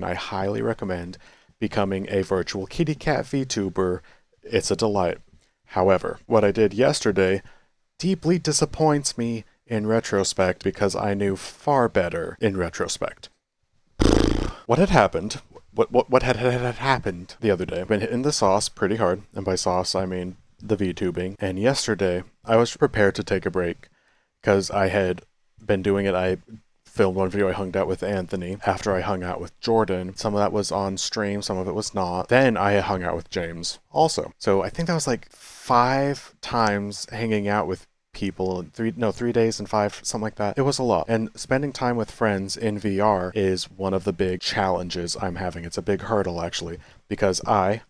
I highly recommend becoming a virtual kitty cat VTuber. It's a delight. However, what I did yesterday deeply disappoints me in retrospect because I knew far better in retrospect. What had happened? What had happened the other day? I've been hitting the sauce pretty hard, and by sauce I mean the VTubing. And yesterday I was prepared to take a break because I had been doing it. I filmed one video. I hung out with Anthony after I hung out with Jordan. Some of that was on stream, some of it was not. Then I hung out with James also. So I think that was like 5 times hanging out with people in 3 days and 5, something like that. It was a lot. And spending time with friends in VR is one of the big challenges I'm having. It's a big hurdle actually, because I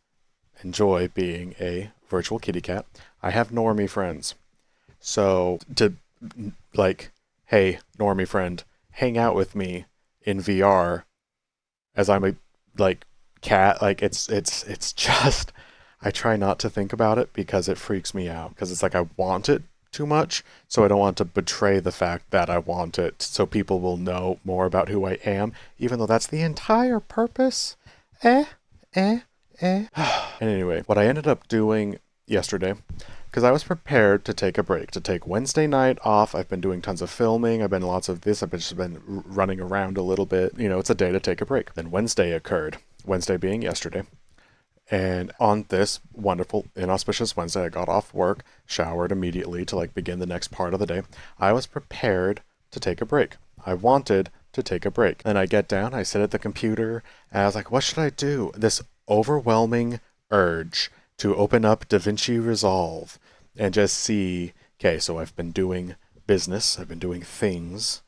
enjoy being a virtual kitty cat. I have normie friends. So to like, hey, normie friend, hang out with me in VR as I'm a like cat, like it's just I try not to think about it because it freaks me out because it's like I want it too much, so I don't want to betray the fact that I want it so people will know more about who I am, even though that's the entire purpose. Eh, eh, eh. And anyway, what I ended up doing yesterday, because I was prepared to take a break, to take Wednesday night off. I've been doing tons of filming. I've been lots of this. I've just been running around a little bit. You know, it's a day to take a break. Then Wednesday occurred. Wednesday being yesterday. And on this wonderful, inauspicious Wednesday, I got off work, showered immediately to like begin the next part of the day. I was prepared to take a break. I wanted to take a break. And I get down, I sit at the computer, and I was like, what should I do? This overwhelming urge to open up DaVinci Resolve and just see, okay, so I've been doing business, I've been doing things.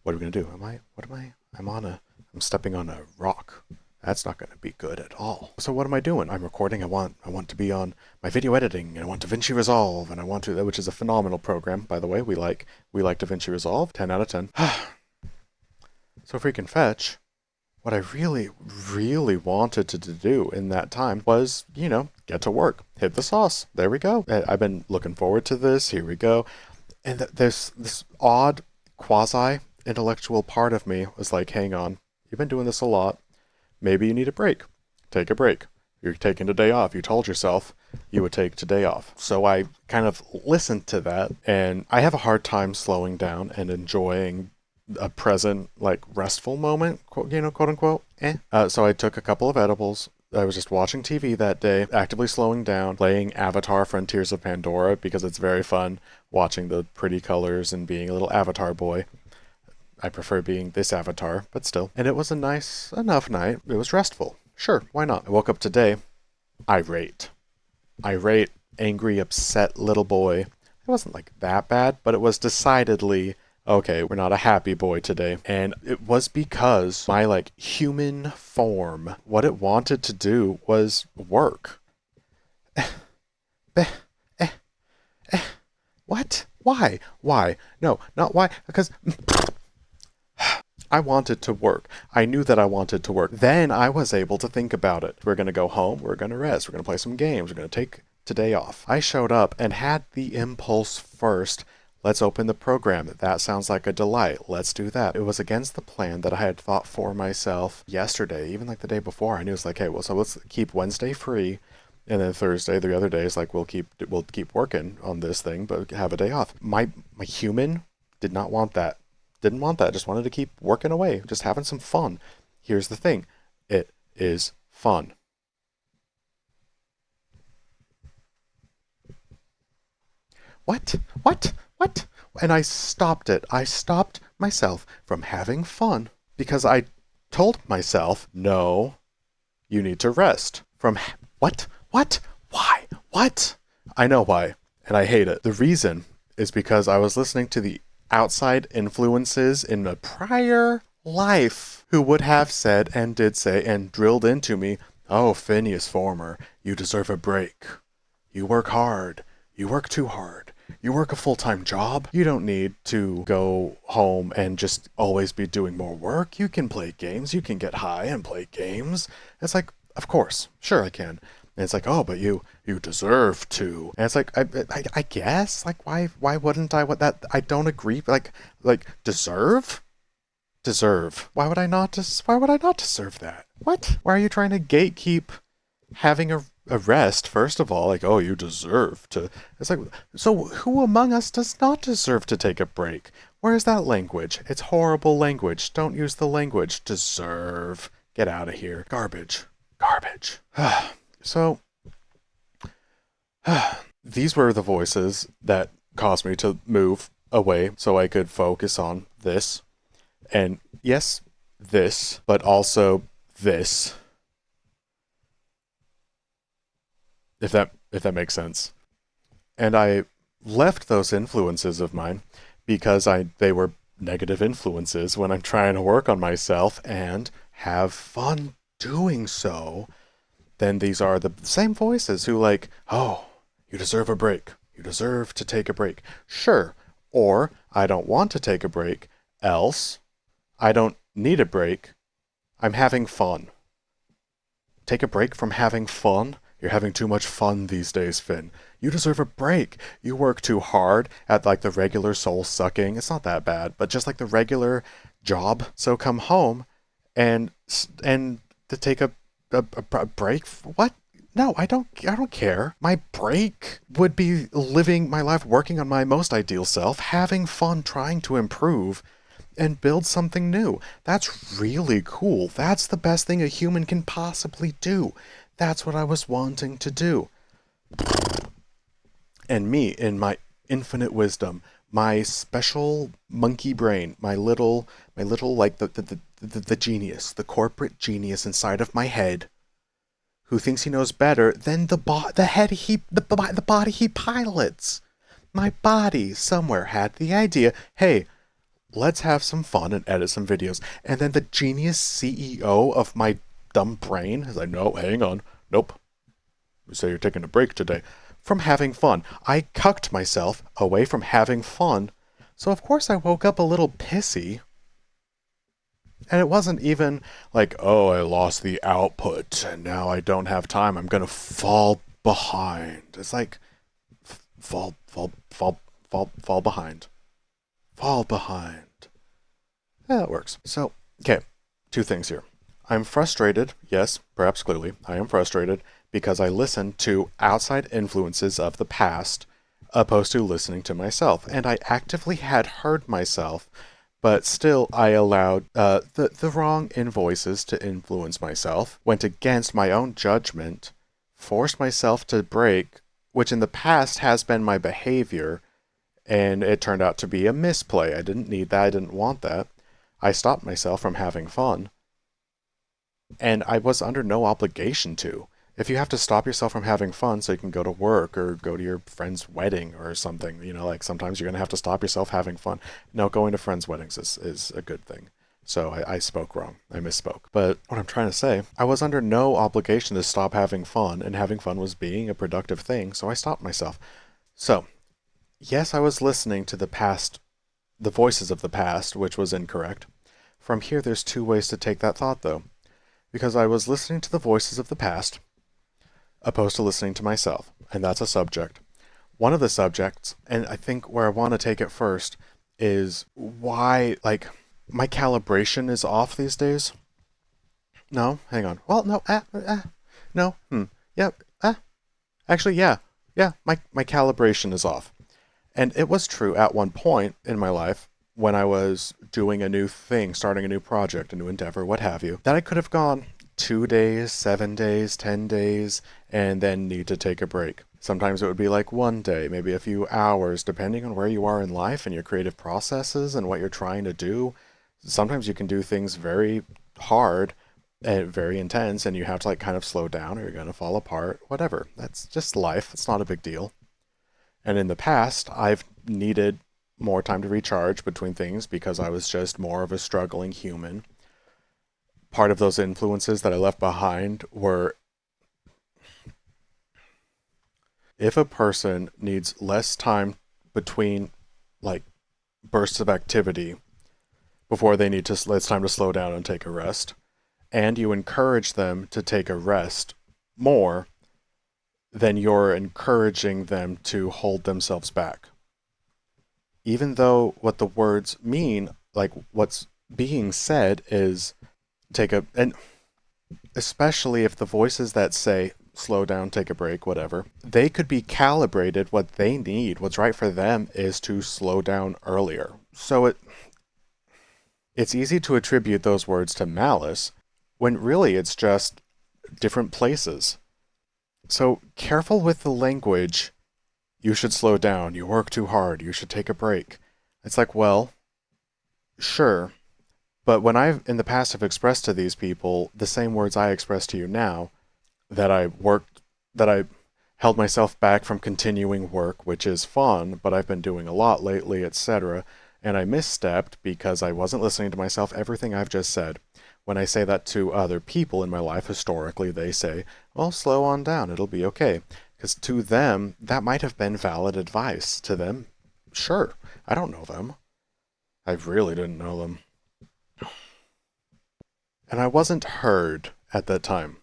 What are we gonna do? I'm stepping on a rock. That's not going to be good at all. So what am I doing? I'm recording. I want to be on my video editing, and I want DaVinci Resolve, and I want to, which is a phenomenal program, by the way. We like DaVinci Resolve, 10 out of 10. So freaking fetch. What I really, really wanted to do in that time was, get to work, hit the sauce. There we go. I've been looking forward to this. Here we go. And there's this odd quasi-intellectual part of me was like, hang on, you've been doing this a lot. Maybe you need a break. Take a break. You're taking a day off. You told yourself you would take today off. So I kind of listened to that, and I have a hard time slowing down and enjoying a present, like, restful moment, quote unquote. So I took a couple of edibles. I was just watching TV that day, actively slowing down, playing Avatar Frontiers of Pandora because it's very fun watching the pretty colors and being a little Avatar boy. I prefer being this avatar, but still. And it was a nice enough night. It was restful. Sure, why not? I woke up today irate. Irate, angry, upset little boy. It wasn't like that bad, but it was decidedly, okay, we're not a happy boy today. And it was because my like human form, what it wanted to do was work. What? Why? Why? No, not why. Because I wanted to work. I knew that I wanted to work. Then I was able to think about it. We're going to go home. We're going to rest. We're going to play some games. We're going to take today off. I showed up and had the impulse first. Let's open the program. That sounds like a delight. Let's do that. It was against the plan that I had thought for myself yesterday, even like the day before. I knew it was like, hey, well, so let's keep Wednesday free. And then Thursday, the other days, like we'll keep working on this thing, but have a day off. My human did not want that. Didn't want that. Just wanted to keep working away, just having some fun. Here's the thing. It is fun. What? And I stopped it. I stopped myself from having fun because I told myself, no, you need to rest from what? Why? What? I know why, and I hate it. The reason is because I was listening to the outside influences in a prior life who would have said and did say and drilled into me, oh, Phineas Former, you deserve a break. You work hard. You work too hard. You work a full-time job. You don't need to go home and just always be doing more work. You can play games. You can get high and play games. It's like, of course, sure I can. And it's like, oh, but you deserve to. And it's like, I guess, like, why wouldn't I? What that I don't agree. Like deserve? Deserve. Why would I not deserve that? What? Why are you trying to gatekeep having a rest, first of all? Like, oh, you deserve to. It's like, so who among us does not deserve to take a break? Where's that language? It's horrible language. Don't use the language. Deserve. Get out of here. Garbage. Garbage. So, these were the voices that caused me to move away so I could focus on this. And yes, this, but also this. If that makes sense. And I left those influences of mine because they were negative influences when I'm trying to work on myself and have fun doing so. Then these are the same voices who like, oh, you deserve a break. You deserve to take a break. Sure. Or I don't want to take a break, else I don't need a break. I'm having fun. Take a break from having fun? You're having too much fun these days, Finn. You deserve a break. You work too hard at like the regular soul sucking. It's not that bad, but just like the regular job. So come home and to take a break. What? No, I don't care. My break would be living my life working on my most ideal self, having fun trying to improve and build something new. That's really cool. That's the best thing a human can possibly do. That's what I was wanting to do. And me, in my infinite wisdom, my special monkey brain, my little like the genius, the corporate genius inside of my head, who thinks he knows better than the body he pilots. My body somewhere had the idea, hey, let's have some fun and edit some videos. And then the genius CEO of my dumb brain is like, no, hang on. Nope. You say you're taking a break today. From having fun. I cucked myself away from having fun. So of course I woke up a little pissy. And it wasn't even like, oh, I lost the output and now I don't have time. I'm going to fall behind. It's like, fall behind. Fall behind. Yeah, that works. So, okay, two things here. I'm frustrated, yes, perhaps clearly, I am frustrated because I listened to outside influences of the past opposed to listening to myself. And I actively had heard myself, but still I allowed the wrong voices to influence myself, went against my own judgment, forced myself to break, which in the past has been my behavior, and it turned out to be a misplay. I didn't need that, I didn't want that. I stopped myself from having fun. And I was under no obligation to. If you have to stop yourself from having fun so you can go to work or go to your friend's wedding or something, like sometimes you're going to have to stop yourself having fun. No, going to friends' weddings is a good thing. So I spoke wrong. I misspoke. But what I'm trying to say, I was under no obligation to stop having fun, and having fun was being a productive thing, so I stopped myself. So, yes, I was listening to the voices of the past, which was incorrect. From here, there's two ways to take that thought, though. Because I was listening to the voices of the past, opposed to listening to myself, and that's a subject. One of the subjects, and I think where I want to take it first, is why, like, my calibration is off these days. No, hang on. Well, no, no, yep, actually, yeah, my calibration is off. And it was true at one point in my life when I was doing a new thing, starting a new project, a new endeavor, what have you, that I could have gone 2 days, 7 days, 10 days, and then need to take a break. Sometimes it would be like 1 day, maybe a few hours, depending on where you are in life and your creative processes and what you're trying to do. Sometimes you can do things very hard and very intense, and you have to like kind of slow down or you're going to fall apart, whatever. That's just life. It's not a big deal. And in the past, I've needed more time to recharge between things because I was just more of a struggling human. Part of those influences that I left behind were if a person needs less time between like bursts of activity before they need to, it's time to slow down and take a rest, and you encourage them to take a rest more, then you're encouraging them to hold themselves back. Even though what the words mean, like what's being said is and especially if the voices that say, slow down, take a break, whatever, they could be calibrated. What they need, what's right for them, is to slow down earlier. So it's easy to attribute those words to malice when really it's just different places. So careful with the language. You should slow down. You work too hard. You should take a break. It's like, well, sure. But when I've in the past have expressed to these people the same words I express to you now, that I held myself back from continuing work, which is fun, but I've been doing a lot lately, etc. And I misstepped because I wasn't listening to myself, everything I've just said. When I say that to other people in my life, historically, they say, well, slow on down, it'll be okay. Because to them, that might have been valid advice. To them, sure. I don't know them. I really didn't know them. And I wasn't heard at that time.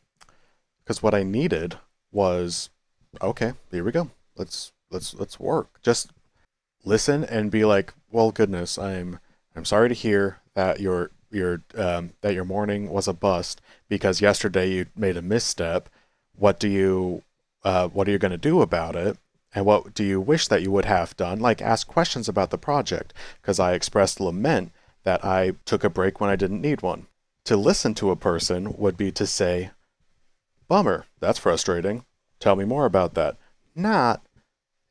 Because what I needed was, okay, here we go. Let's work. Just listen and be like, well, goodness, I'm sorry to hear that your morning was a bust because yesterday you made a misstep. What are you going to do about it? And what do you wish that you would have done? Like, ask questions about the project, because I expressed lament that I took a break when I didn't need one. To listen to a person would be to say, bummer, that's frustrating. Tell me more about that. Not,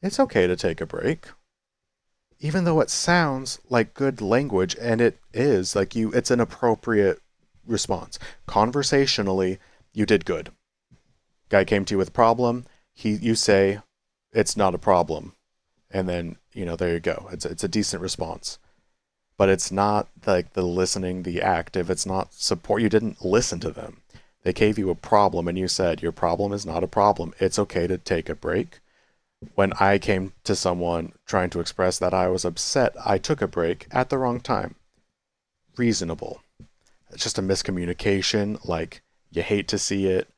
it's okay to take a break. Even though it sounds like good language, and it is, it's an appropriate response. Conversationally, you did good. Guy came to you with a problem, you say, it's not a problem. And then, there you go. It's a decent response. But it's not like the listening, the active, it's not support. You didn't listen to them. They gave you a problem and you said, your problem is not a problem. It's okay to take a break. When I came to someone trying to express that I was upset, I took a break at the wrong time. Reasonable. It's just a miscommunication. Like, you hate to see it.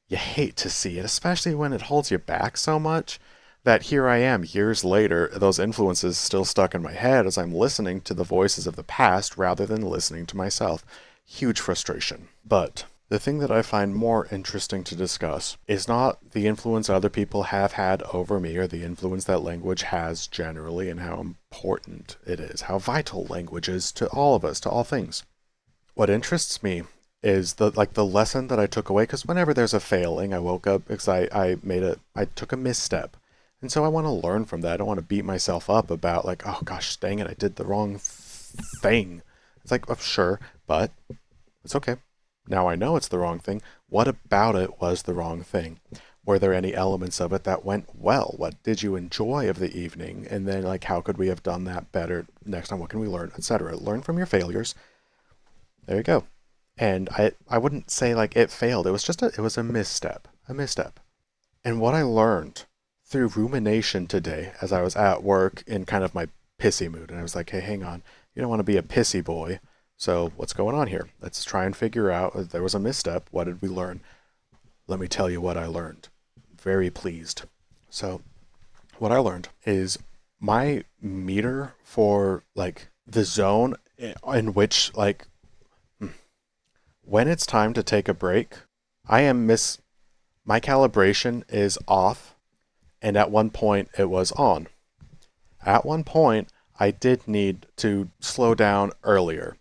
You hate to see it, especially when it holds you back so much that here I am years later, those influences still stuck in my head as I'm listening to the voices of the past rather than listening to myself. Huge frustration. But the thing that I find more interesting to discuss is not the influence other people have had over me or the influence that language has generally and how important it is, how vital language is to all of us, to all things. What interests me is the lesson that I took away, because whenever there's a failing, I woke up because I took a misstep. And so I want to learn from that. I don't want to beat myself up about like, oh gosh, dang it, I did the wrong thing. It's like, oh, sure, but it's okay. Now I know it's the wrong thing. What about it was the wrong thing? Were there any elements of it that went well? What did you enjoy of the evening? And then like, how could we have done that better next time? What can we learn, etc. Learn from your failures. There you go. And I wouldn't say like it failed. It was a misstep. A misstep. And what I learned through rumination today as I was at work in kind of my pissy mood, and I was like, hey, hang on, you don't want to be a pissy boy. So what's going on here? Let's try and figure out if there was a misstep. What did we learn? Let me tell you what I learned. Very pleased. So what I learned is my meter for like the zone in which like when it's time to take a break, my calibration is off, and at one point it was on. At one point, I did need to slow down earlier.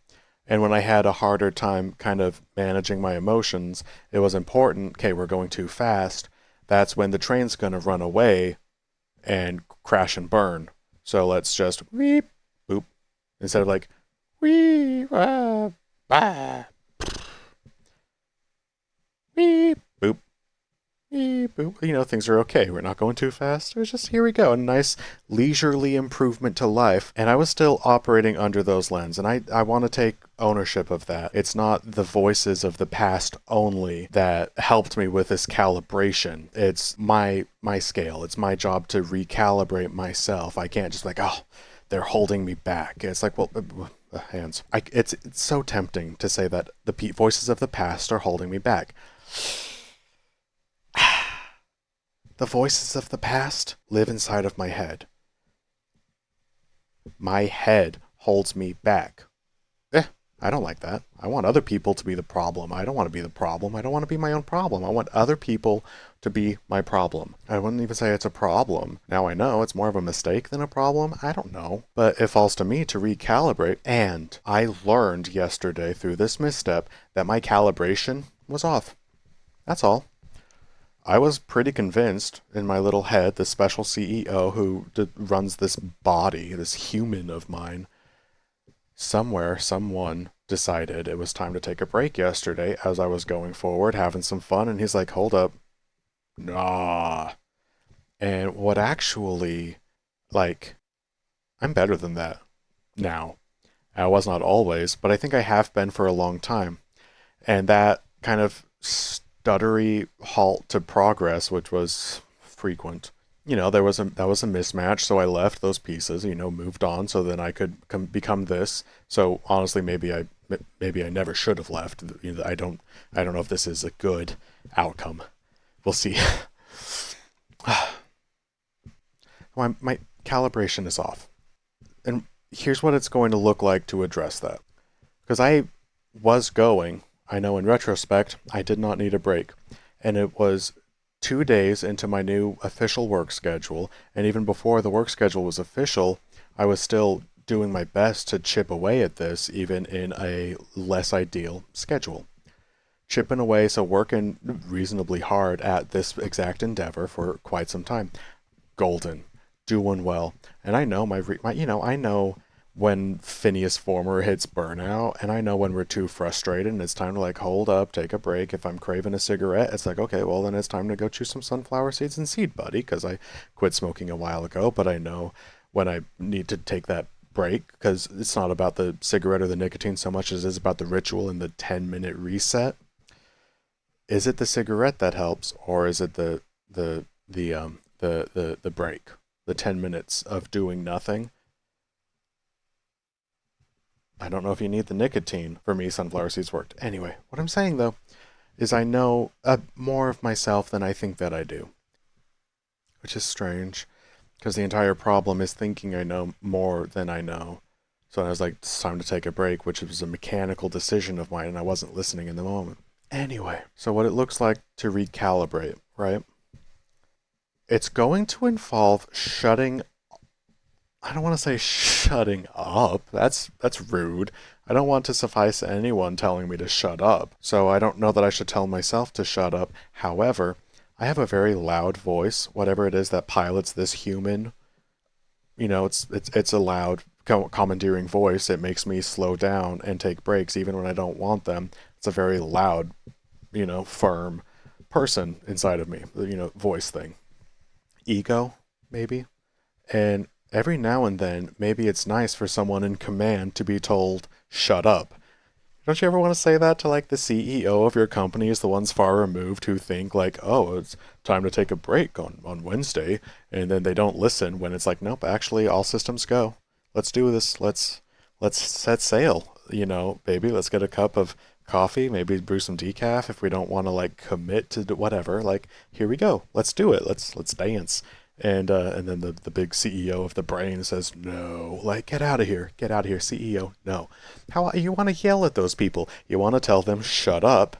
And when I had a harder time kind of managing my emotions, it was important, okay, we're going too fast. That's when the train's going to run away and crash and burn. So let's just weep, boop, instead of like, wee, ah, bah. Beep, boop, beep, boop. Things are okay. We're not going too fast. It was just, here we go. A nice leisurely improvement to life. And I was still operating under those lenses. And I want to take ownership of that. It's not the voices of the past only that helped me with this calibration. It's my scale. It's my job to recalibrate myself. I can't just like, oh, they're holding me back. It's like, well, hands. It's so tempting to say that the voices of the past are holding me back. The voices of the past live inside of my head. My head holds me back. I don't like that. I want other people to be the problem. I don't want to be the problem. I don't want to be my own problem. I want other people to be my problem. I wouldn't even say it's a problem. Now I know it's more of a mistake than a problem. I don't know. But it falls to me to recalibrate. And I learned yesterday through this misstep that my calibration was off. That's all. I was pretty convinced in my little head, the special CEO who runs this body, this human of mine, somewhere, someone decided it was time to take a break yesterday as I was going forward, having some fun, and he's like, hold up. Nah. And what actually, like, I'm better than that now. I was not always, but I think I have been for a long time. And that kind of stuttery halt to progress, which was frequent. There was that was a mismatch, so I left those pieces, moved on, so then I could become this. So honestly, maybe I never should have left. I don't know if this is a good outcome. We'll see. my calibration is off, and here's what it's going to look like to address that. Because I know in retrospect, I did not need a break, and it was 2 days into my new official work schedule, and even before the work schedule was official, I was still doing my best to chip away at this, even in a less ideal schedule. Chipping away, so working reasonably hard at this exact endeavor for quite some time. Golden, doing well, and I know I know when Phineas Former hits burnout, and I know when we're too frustrated and it's time to like hold up, take a break. If I'm craving a cigarette, it's like, okay, well then it's time to go chew some sunflower seeds and seed buddy, because I quit smoking a while ago. But I know when I need to take that break, because it's not about the cigarette or the nicotine so much as it is about the ritual and the 10-minute reset. Is it the cigarette that helps, or is it the break, the 10 minutes of doing nothing? I don't know if you need the nicotine. For me, sunflower seeds worked. Anyway, what I'm saying though is I know more of myself than I think that I do, which is strange because the entire problem is thinking I know more than I know. So I was like, it's time to take a break, which was a mechanical decision of mine, and I wasn't listening in the moment. Anyway, so what it looks like to recalibrate, right? It's going to involve shutting. I don't want to say shutting up. That's rude. I don't want to suffice anyone telling me to shut up. So I don't know that I should tell myself to shut up. However, I have a very loud voice, whatever it is that pilots this human. It's a loud commandeering voice. It makes me slow down and take breaks even when I don't want them. It's a very loud, firm person inside of me, voice thing. Ego, maybe. And every now and then, maybe it's nice for someone in command to be told, shut up. Don't you ever want to say that to like the CEO of your company, is the ones far removed who think like, oh, it's time to take a break on Wednesday, and then they don't listen when it's like, nope, actually all systems go. Let's do this. Let's set sail, baby. Let's get a cup of coffee, maybe brew some decaf if we don't want to like commit to whatever. Like, here we go. Let's do it. Let's dance. And then the big CEO of the brain says, no, like, get out of here, CEO, no. How you want to yell at those people? You want to tell them, shut up.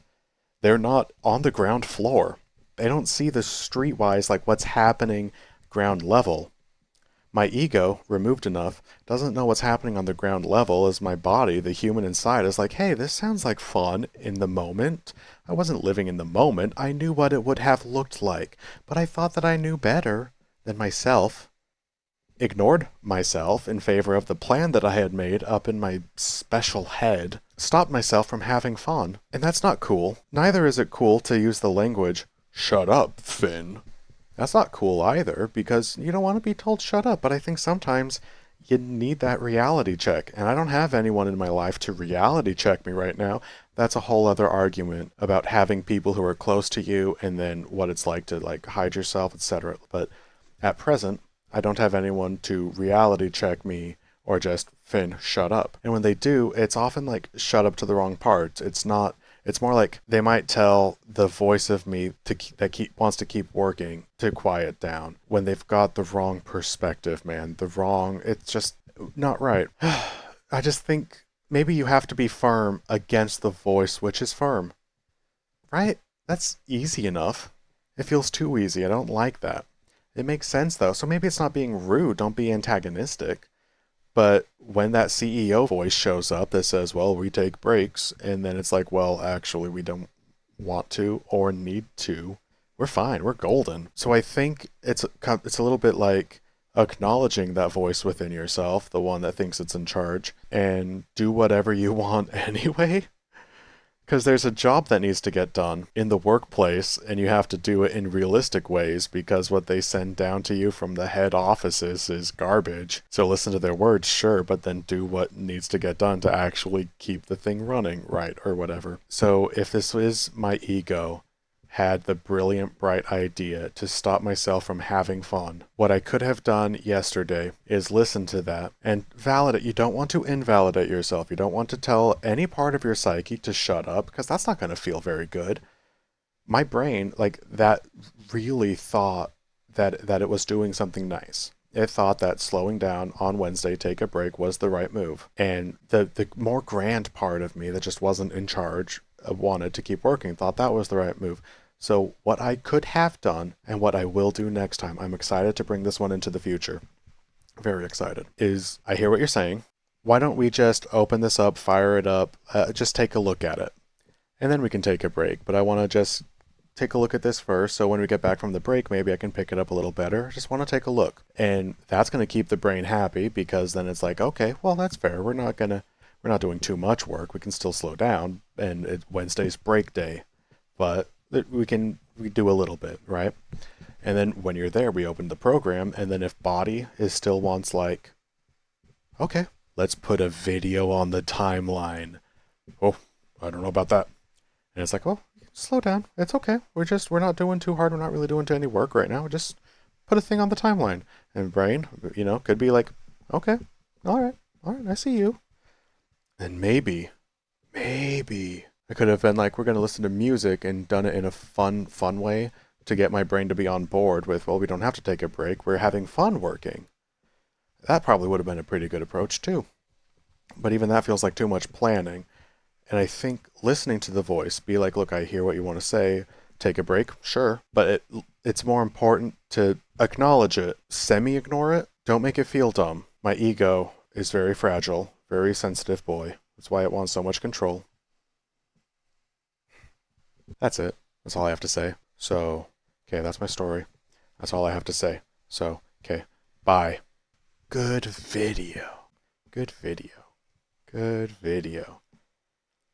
They're not on the ground floor. They don't see the streetwise, like what's happening ground level. My ego, removed enough, doesn't know what's happening on the ground level as my body, the human inside, is like, hey, this sounds like fun in the moment. I wasn't living in the moment. I knew what it would have looked like, but I thought that I knew better than myself, ignored myself in favor of the plan that I had made up in my special head, stopped myself from having fun. And that's not cool. Neither is it cool to use the language, shut up, Finn. That's not cool either, because you don't want to be told shut up, but I think sometimes you need that reality check. And I don't have anyone in my life to reality check me right now. That's a whole other argument about having people who are close to you and then what it's like to like hide yourself, etc. But at present, I don't have anyone to reality check me or just, Finn, shut up. And when they do, it's often like shut up to the wrong part. It's more like they might tell the voice of me that wants to keep working to quiet down when they've got the wrong perspective, man. It's just not right. I just think maybe you have to be firm against the voice which is firm, right? That's easy enough. It feels too easy. I don't like that. It makes sense though. So maybe it's not being rude. Don't be antagonistic. But when that CEO voice shows up that says, well, we take breaks, and then it's like, well, actually, we don't want to or need to, we're fine. We're golden. So I think it's a little bit like acknowledging that voice within yourself, the one that thinks it's in charge, and do whatever you want anyway. Because there's a job that needs to get done in the workplace, and you have to do it in realistic ways because what they send down to you from the head offices is garbage. So listen to their words, sure, but then do what needs to get done to actually keep the thing running, right, or whatever. So if this is my ego, had the brilliant, bright idea to stop myself from having fun. What I could have done yesterday is listen to that and validate. You don't want to invalidate yourself. You don't want to tell any part of your psyche to shut up because that's not going to feel very good. My brain, like that, really thought that it was doing something nice. It thought that slowing down on Wednesday, take a break, was the right move. And the more grand part of me that just wasn't in charge, wanted to keep working, thought that was the right move. So what I could have done and what I will do next time, I'm excited to bring this one into the future. Very excited. Is I hear what you're saying. Why don't we just open this up, fire it up, just take a look at it. And then we can take a break. But I want to just take a look at this first. So when we get back from the break, maybe I can pick it up a little better. Just want to take a look. And that's going to keep the brain happy because then it's like, okay, well, that's fair. We're not doing too much work. We can still slow down. And Wednesday's break day. But we do a little bit, right? And then when you're there, we open the program. And then if body is still wants like, okay, let's put a video on the timeline. Oh, I don't know about that. And it's like, oh, slow down. It's okay. We're not doing too hard. We're not really doing any work right now. Just put a thing on the timeline. And brain, could be like, okay, all right, I see you. And maybe I could have been like, we're going to listen to music and done it in a fun way to get my brain to be on board with, well, we don't have to take a break. We're having fun working. That probably would have been a pretty good approach too. But even that feels like too much planning. And I think listening to the voice, be like, look, I hear what you want to say. Take a break, sure. But it's more important to acknowledge it, semi-ignore it. Don't make it feel dumb. My ego is very fragile, very sensitive boy. That's why it wants so much control. That's it. That's all I have to say. So, okay, that's my story. That's all I have to say. So, okay, bye. Good video. Good video. Good video.